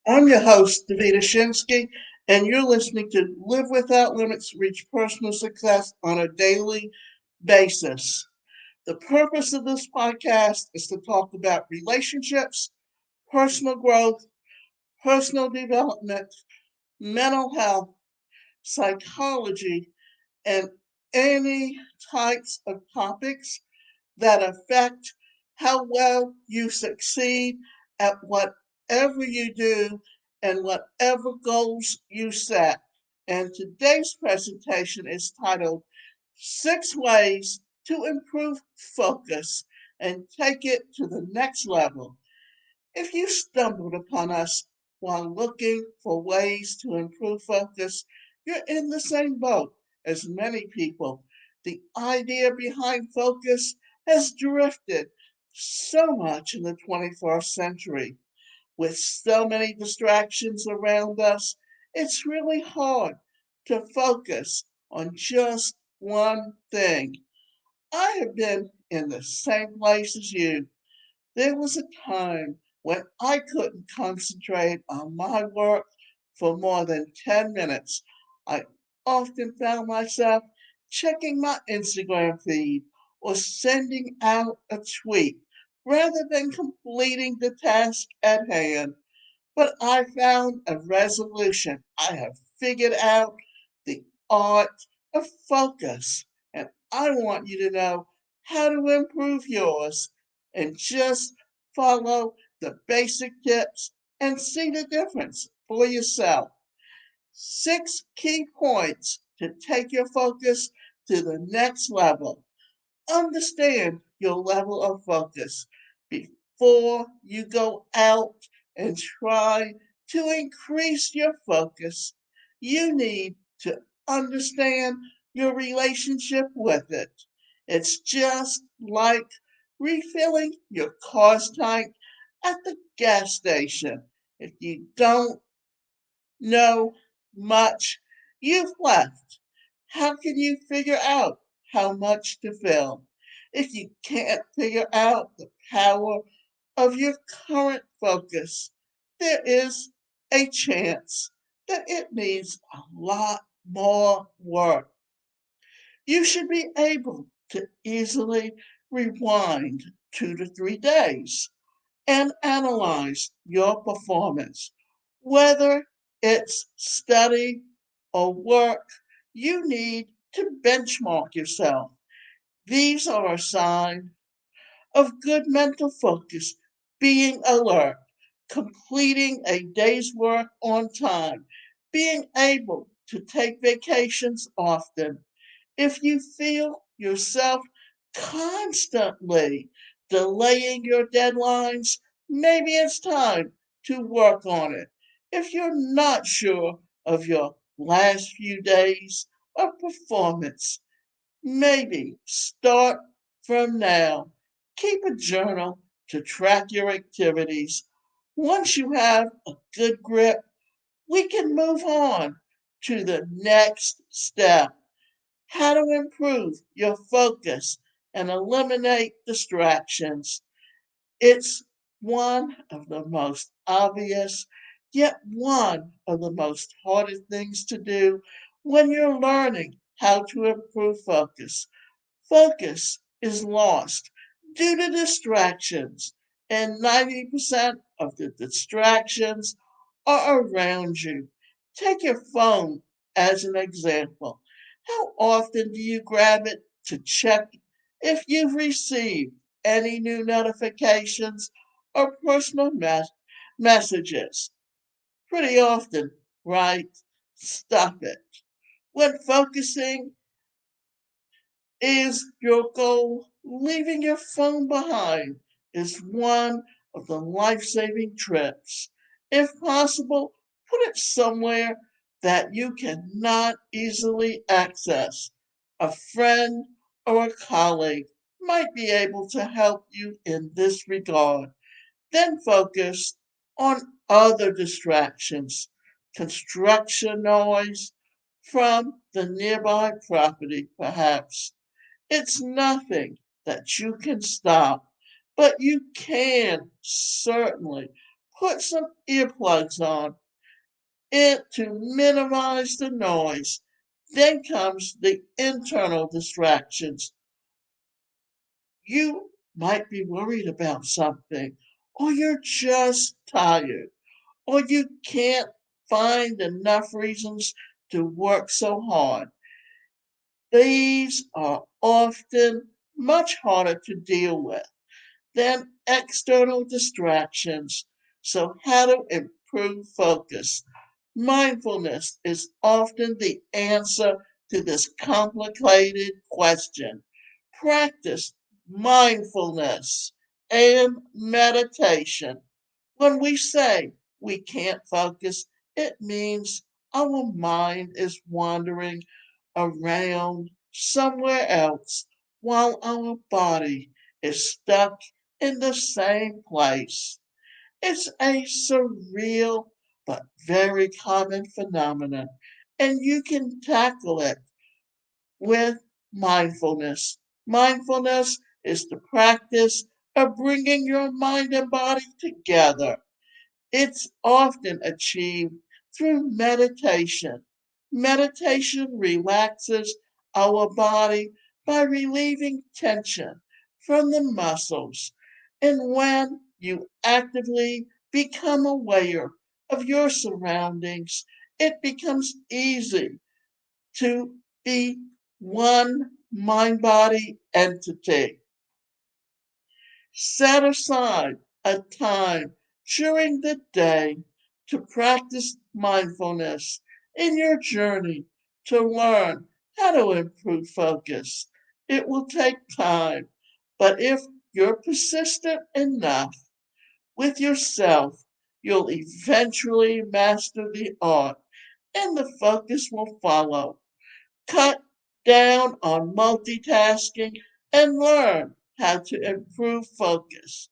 I'm your host, Davida Shensky, and you're listening to Live Without Limits, Reach Personal Success on a Daily Basis. The purpose of this podcast is to talk about relationships, personal growth, personal development, mental health, psychology, and any types of topics that affect how well you succeed at whatever you do and whatever goals you set. And today's presentation is titled Six Ways to Improve Focus and Take It to the Next Level. If you stumbled upon us while looking for ways to improve focus, you're in the same boat as many people. The idea behind focus has drifted so much in the 21st century. With so many distractions around us, it's really hard to focus on just one thing. I have been in the same place as you. There was a time when I couldn't concentrate on my work for more than 10 minutes. I often found myself checking my Instagram feed or sending out a tweet rather than completing the task at hand. But I found a resolution. I have figured out the art of focus, and I want you to know how to improve yours and just follow the basic tips and see the difference for yourself. Six key points to take your focus to the next level. Understand your level of focus before you go out and try to increase your focus. You need to understand your relationship with it. It's just like refilling your car's tank at the gas station. If you don't know much you've left, how can you figure out how much to fill? If you can't figure out the power of your current focus, there is a chance that it needs a lot more work. You should be able to easily rewind 2 to 3 days and analyze your performance. Whether it's study or work, you need to benchmark yourself. These are a sign of good mental focus, being alert, completing a day's work on time, being able to take vacations often. If you feel yourself constantly delaying your deadlines, maybe it's time to work on it. If you're not sure of your last few days of performance, maybe start from now. Keep a journal to track your activities. Once you have a good grip, we can move on to the next step. How to improve your focus and eliminate distractions. It's one of the most obvious, yet one of the most hardest things to do when you're learning how to improve focus. Focus is lost due to distractions, and 90% of the distractions are around you. Take your phone as an example. How often do you grab it to check if you've received any new notifications or personal messages? Pretty often, right? Stop it. When focusing is your goal, leaving your phone behind is one of the life saving trips. If possible, put it somewhere that you cannot easily access. A friend or a colleague might be able to help you in this regard. Then focus on other distractions, construction noise from the nearby property, perhaps. It's nothing that you can stop, but you can certainly Put some earplugs on it to minimize the noise. Then comes the internal distractions. You might be worried about something, or you're just tired, or you can't find enough reasons to work so hard. These are often much harder to deal with than external distractions. So, how to improve focus? Mindfulness is often the answer to this complicated question. Practice mindfulness and meditation. When we say we can't focus, it means our mind is wandering around somewhere else while our body is stuck in the same place. It's a surreal but very common phenomenon, and you can tackle it with mindfulness. Mindfulness is the practice of bringing your mind and body together. It's often achieved through meditation. Meditation relaxes our body by relieving tension from the muscles. And when you actively become aware of your surroundings, it becomes easy to be one mind body entity. Set aside a time during the day to practice mindfulness in your journey to learn how to improve focus. It will take time, but if you're persistent enough with yourself, you'll eventually master the art and the focus will follow. Cut down on multitasking and learn how to improve focus.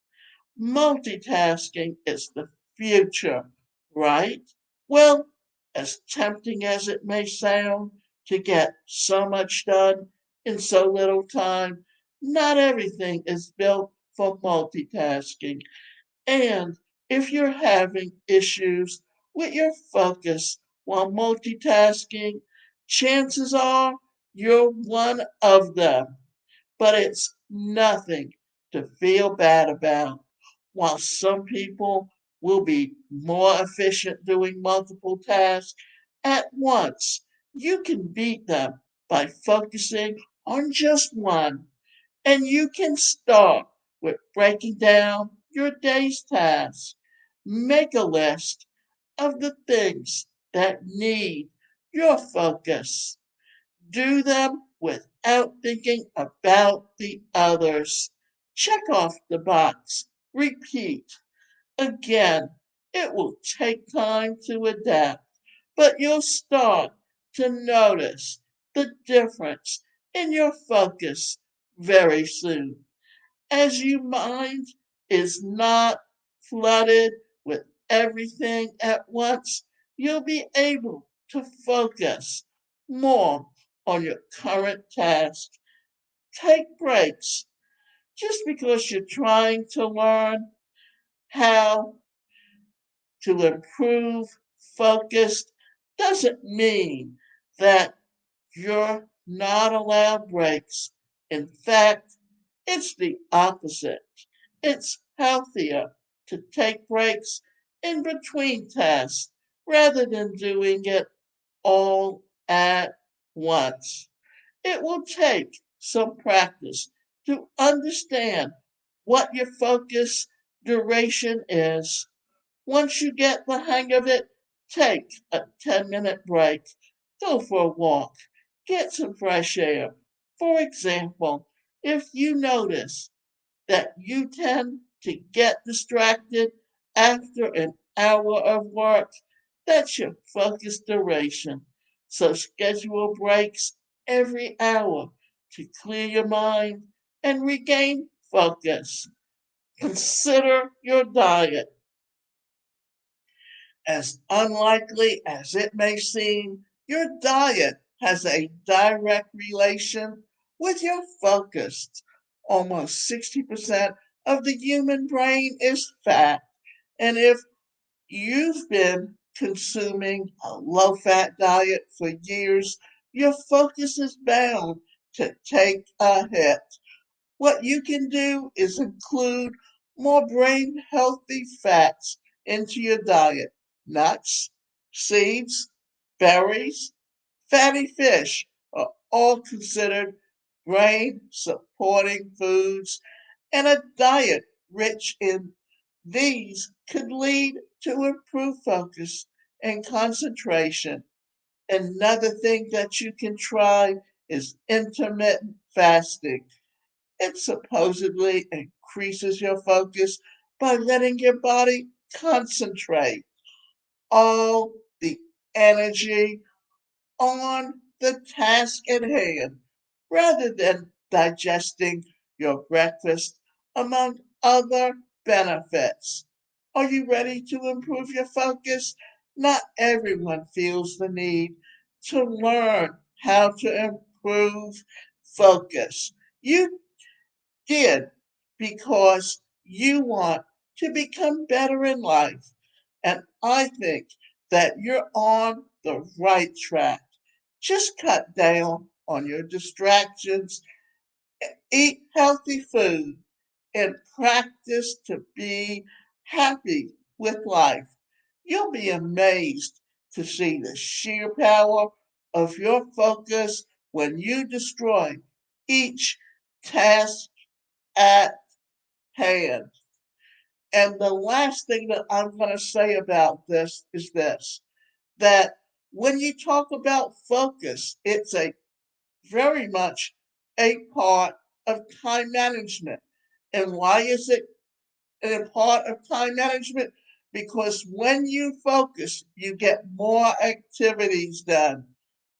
Multitasking is the future, right? Well, as tempting as it may sound to get so much done in so little time, not everything is built for multitasking. And if you're having issues with your focus while multitasking, chances are you're one of them. But it's nothing to feel bad about. While some people will be more efficient doing multiple tasks at once, you can beat them by focusing on just one. And you can start with breaking down your day's tasks. Make a list of the things that need your focus. Do them without thinking about the others. Check off the box. Repeat. Again, it will take time to adapt, but you'll start to notice the difference in your focus very soon. As your mind is not flooded with everything at once, you'll be able to focus more on your current task. Take breaks. Just because you're trying to learn how to improve focus doesn't mean that you're not allowed breaks. In fact, it's the opposite. It's healthier to take breaks in between tasks rather than doing it all at once. It will take some practice to understand what your focus duration is. Once you get the hang of it, take a 10-minute break. Go for a walk. Get some fresh air. For example, if you notice that you tend to get distracted after an hour of work, that's your focus duration. So schedule breaks every hour to clear your mind and regain focus. Consider your diet. As unlikely as it may seem, your diet has a direct relation with your focus. Almost 60% of the human brain is fat. And if you've been consuming a low fat diet for years, your focus is bound to take a hit. What you can do is include more brain healthy fats into your diet. Nuts, seeds, berries, fatty fish are all considered brain supporting foods, and a diet rich in these could lead to improved focus and concentration. Another thing that you can try is intermittent fasting. It supposedly increases your focus by letting your body concentrate all the energy on the task at hand rather than digesting your breakfast, among other benefits. Are you ready to improve your focus? Not everyone feels the need to learn how to improve focus. You did because you want to become better in life. And I think that you're on the right track. Just cut down on your distractions, eat healthy food, and practice to be happy with life. You'll be amazed to see the sheer power of your focus when you destroy each task at hand. And the last thing that I'm going to say about this is this, that when you talk about focus, it's a very much a part of time management. And why is it a part of time management? Because when you focus, you get more activities done.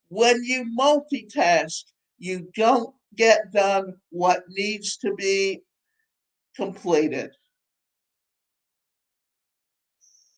When you multitask, you don't get done what needs to be completed.